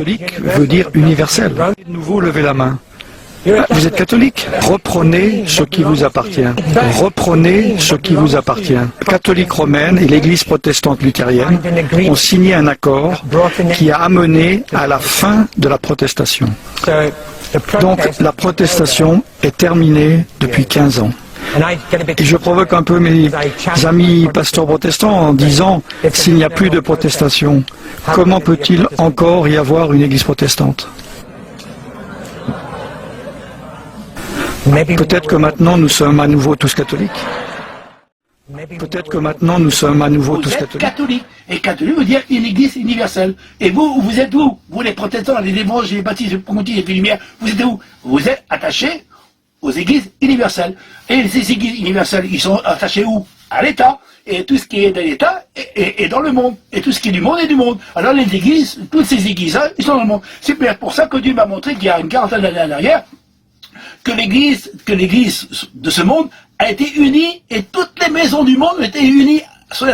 Catholique veut dire universel. De nouveau, levez la main. Vous êtes catholique? Reprenez ce qui vous appartient. Reprenez ce qui vous appartient. La catholique romaine et l'Église protestante luthérienne ont signé un accord qui a amené à la fin de la protestation. Donc la protestation est terminée depuis 15 ans. Et je provoque un peu mes amis pasteurs protestants en disant, s'il n'y a plus de protestation, comment peut-il encore y avoir une Église protestante? Peut-être que maintenant nous sommes à nouveau tous catholiques. Peut-être que maintenant nous sommes à nouveau tous catholiques. Catholique. Et catholique veut dire une église universelle. Et vous êtes où? Vous les protestants, les évangélistes, les baptistes, les promotifs, les lumières, vous êtes où? Vous êtes attachés aux églises universelles. Et ces églises universelles, ils sont attachés où? À l'État. Et tout ce qui est de l'État est dans le monde. Et tout ce qui est du monde est du monde. Alors les églises, toutes ces églises-là, ils sont dans le monde. C'est pour ça que Dieu m'a montré qu'il y a une quarantaine d'années en arrière, que l'église de ce monde a été unie et toutes les maisons du monde ont été unies sur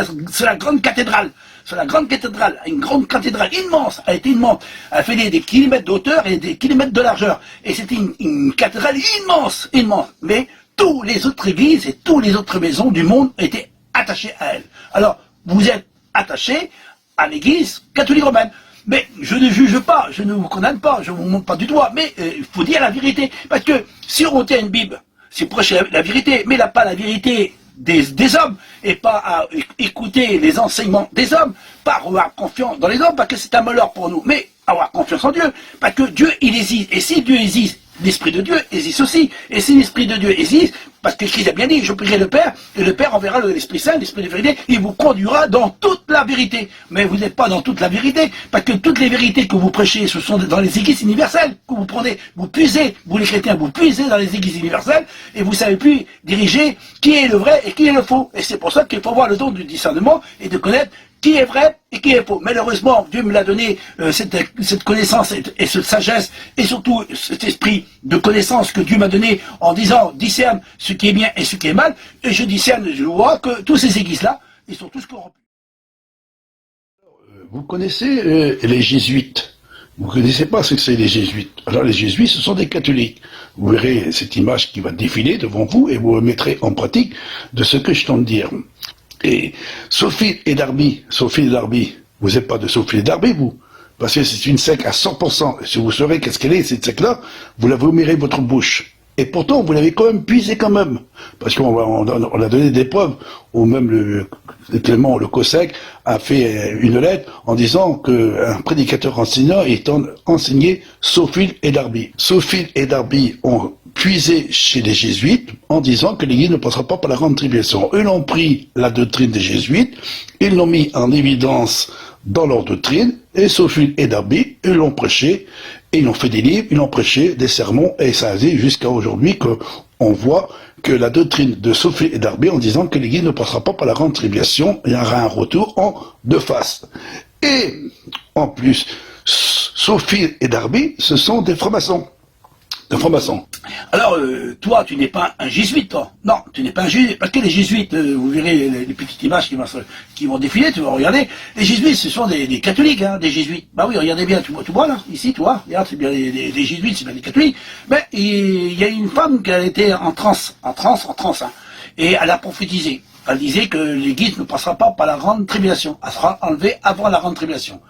la grande cathédrale. Sur la grande cathédrale, une grande cathédrale immense, elle a été immense. Elle fait des kilomètres d'auteur et des kilomètres de largeur. Et c'était une cathédrale immense, immense. Mais toutes les autres églises et toutes les autres maisons du monde étaient attachées à elle. Alors, vous êtes attachés à l'église catholique romaine. Mais je ne juge pas, je ne vous condamne pas, je ne vous montre pas du doigt, mais il faut dire la vérité. Parce que si on tient une Bible, c'est proche la vérité, mais pas la vérité des hommes, et pas à écouter les enseignements des hommes, pas avoir confiance dans les hommes, parce que c'est un malheur pour nous, mais avoir confiance en Dieu, parce que Dieu, il existe, et si Dieu existe, l'Esprit de Dieu existe aussi, et si l'Esprit de Dieu existe, parce que Christ a bien dit, je prierai le Père, et le Père enverra l'Esprit Saint, l'Esprit de vérité, il vous conduira dans toute la vérité. Mais vous n'êtes pas dans toute la vérité, parce que toutes les vérités que vous prêchez, ce sont dans les églises universelles, que vous prenez, vous puisez, vous les chrétiens, vous puisez dans les églises universelles, et vous savez plus diriger qui est le vrai et qui est le faux. Et c'est pour ça qu'il faut avoir le don du discernement, et de connaître qui est vrai et qui est faux. Malheureusement, Dieu me l'a donné, cette connaissance et cette sagesse, et surtout cet esprit de connaissance que Dieu m'a donné en disant, discerne ce qui est bien et ce qui est mal, et je discerne, je vois que tous ces églises-là, ils sont tous corrompus. Vous connaissez les jésuites? Vous ne connaissez pas ce que c'est les jésuites. Alors les jésuites, ce sont des catholiques. Vous verrez cette image qui va défiler devant vous, et vous remettrez en pratique de ce que je tente de dire. Et Sophie et Darby, vous n'êtes pas de Sophie et Darby, vous, parce que c'est une secte à 100%. Si vous saurez qu'est-ce qu'elle est, cette secte-là, vous la vomirez votre bouche. Et pourtant, vous l'avez quand même puisé quand même. Parce qu'on a donné des preuves, ou même le Clément, le Cossec, a fait une lettre en disant qu'un prédicateur enseignant est enseigné Sophie et Darby. Sophie et Darby ont puisé chez les jésuites en disant que l'Église ne passera pas par la grande tribulation. Eux l'ont pris la doctrine des jésuites, ils l'ont mis en évidence dans leur doctrine, et Sophie et Darby, ils l'ont prêché, et ils ont fait des livres, ils ont prêché des sermons, et ça a dit jusqu'à aujourd'hui qu'on voit que la doctrine de Sophie et Darby en disant que l'Église ne passera pas par la grande tribulation, il y aura un retour en deux faces. Et en plus, Sophie et Darby, ce sont des francs-maçons. Alors, toi, tu n'es pas un jésuite, toi. Non, tu n'es pas un jésuite. Parce que les jésuites, vous verrez les petites images qui vont défiler, tu vas regarder. Les jésuites, ce sont des catholiques, hein, des jésuites. Bah oui, regardez bien, tu vois là, ici, tu vois, regarde, c'est bien les jésuites, c'est bien les catholiques. Mais il y a une femme qui a été en transe, hein, et elle a prophétisé. Elle disait que l'Église ne passera pas par la grande tribulation. Elle sera enlevée avant la grande tribulation.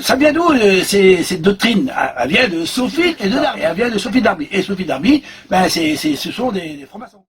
Ça vient d'où cette doctrine? Elle vient de Sophie et de Darby. Elle vient de Sophie Darby. Et Sophie Darby, ben ce sont des francs-maçons.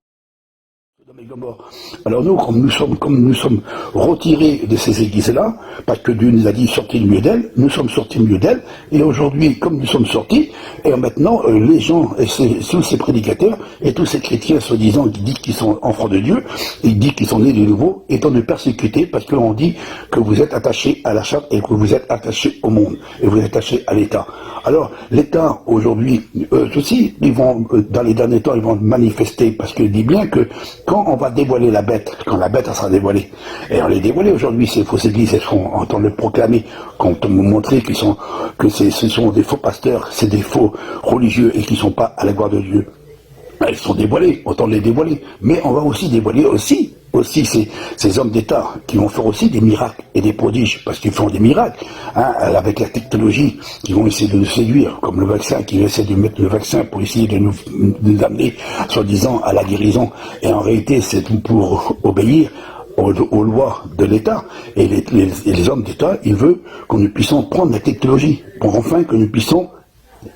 Alors nous, comme nous sommes retirés de ces églises-là, parce que Dieu nous a dit sortir le mieux d'elles, nous sommes sortis le mieux d'elles, et aujourd'hui, comme nous sommes sortis, et maintenant, les gens, et tous ces prédicateurs, et tous ces chrétiens, soi-disant, qui disent qu'ils sont enfants de Dieu, ils disent qu'ils sont nés de nouveau, étant de persécutés, parce qu'on dit que vous êtes attachés à la charte, et que vous êtes attachés au monde, et vous êtes attachés à l'État. Alors, l'État, aujourd'hui, eux aussi, ils vont, dans les derniers temps, ils vont manifester, parce qu'il dit bien que, quand on va dévoiler la bête, quand la bête sera dévoilée, et on les dévoilée aujourd'hui, ces fausses églises, elles seront en train de le proclamer, quand on nous montrer que ce sont des faux pasteurs, c'est des faux religieux, et qui ne sont pas à la gloire de Dieu. Elles sont dévoilées, autant les dévoiler. Mais on va aussi dévoiler aussi aussi ces hommes d'État qui vont faire aussi des miracles et des prodiges, parce qu'ils font des miracles, hein, avec la technologie, qui vont essayer de nous séduire, comme le vaccin, qui essaie de mettre le vaccin pour essayer de nous amener, soi-disant, à la guérison. Et en réalité, c'est tout pour obéir aux lois de l'État. Et les hommes d'État, ils veulent que nous puissions prendre la technologie, pour enfin que nous puissions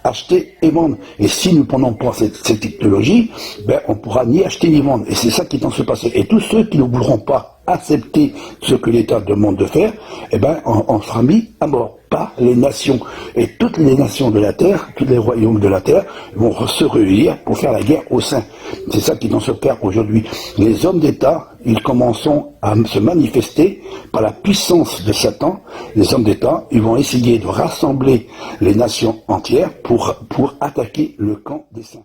acheter et vendre. Et si nous prenons pas cette technologie, ben, on pourra ni acheter ni vendre. Et c'est ça qui est en train de se passer. Et tous ceux qui ne voudront pas accepter ce que l'État demande de faire, eh ben, on sera mis à mort. Pas les nations. Et toutes les nations de la terre, tous les royaumes de la terre vont se réunir pour faire la guerre au sein. C'est ça qui est en train de se faire aujourd'hui. Les hommes d'État, ils commencent à se manifester par la puissance de Satan. Les hommes d'État, ils vont essayer de rassembler les nations entières pour attaquer le camp des saints.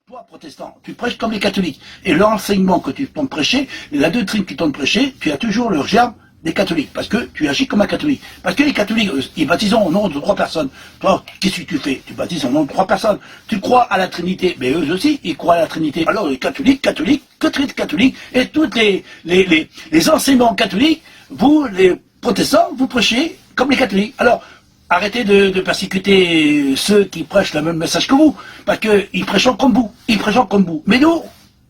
Toi, protestant, tu prêches comme les catholiques. Et l'enseignement que tu t'en prêcher, la doctrine que tu t'en prêcher, tu as toujours le germe des catholiques, parce que tu agis comme un catholique. Parce que les catholiques, ils baptisent au nom de 3 personnes. Toi, qu'est-ce que tu fais? Tu baptises au nom de 3 personnes. Tu crois à la Trinité, mais eux aussi, ils croient à la Trinité. Alors les catholiques, et tous les enseignements catholiques, vous, les protestants, vous prêchez comme les catholiques. Alors, arrêtez de persécuter ceux qui prêchent le même message que vous, parce qu'ils prêchent comme vous. Mais nous,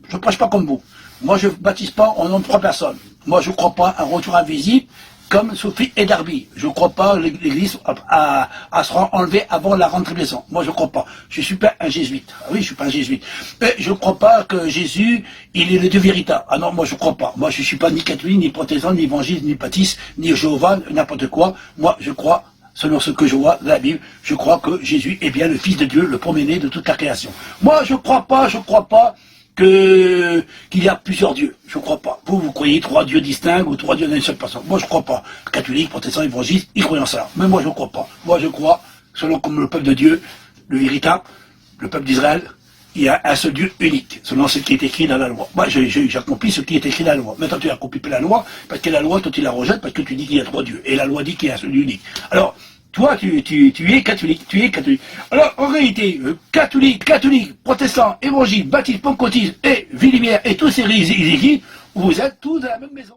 je ne prêche pas comme vous. Moi, je ne baptise pas au nom de 3 personnes. Moi, je ne crois pas à un retour invisible comme Sophie et Darby. Je ne crois pas l'Église à se enlever avant la rentrée des ans. Moi, je ne crois pas. Je ne suis pas un jésuite. Ah oui, je ne suis pas un jésuite. Mais je ne crois pas que Jésus, il est le Dieu véritable. Ah non, moi, je ne crois pas. Moi, je ne suis pas ni catholique, ni protestant, ni évangéliste, ni baptiste, ni Jéhovah, n'importe quoi. Moi, je crois, selon ce que je vois dans la Bible, je crois que Jésus est bien le Fils de Dieu, le premier-né de toute la création. Moi, je ne crois pas qu'il y a plusieurs dieux. Je ne crois pas. Vous croyez 3 dieux distincts ou 3 dieux d'une seule personne. Moi, je ne crois pas. Catholiques, protestants, évangélistes, ils croient en ça. Mais moi, je ne crois pas. Moi, je crois, selon comme le peuple de Dieu, le véritable, le peuple d'Israël, il y a un seul Dieu unique, selon ce qui est écrit dans la loi. Moi, j'accomplis ce qui est écrit dans la loi. Maintenant, tu accomplis pas la loi, parce que la loi, toi, tu la rejettes, parce que tu dis qu'il y a 3 dieux. Et la loi dit qu'il y a un seul Dieu unique. Alors, toi, tu es catholique, Alors, en réalité, catholique, protestant, évangile, baptiste, pentecôtiste et Villiers et tous ces églises, vous êtes tous dans la même maison.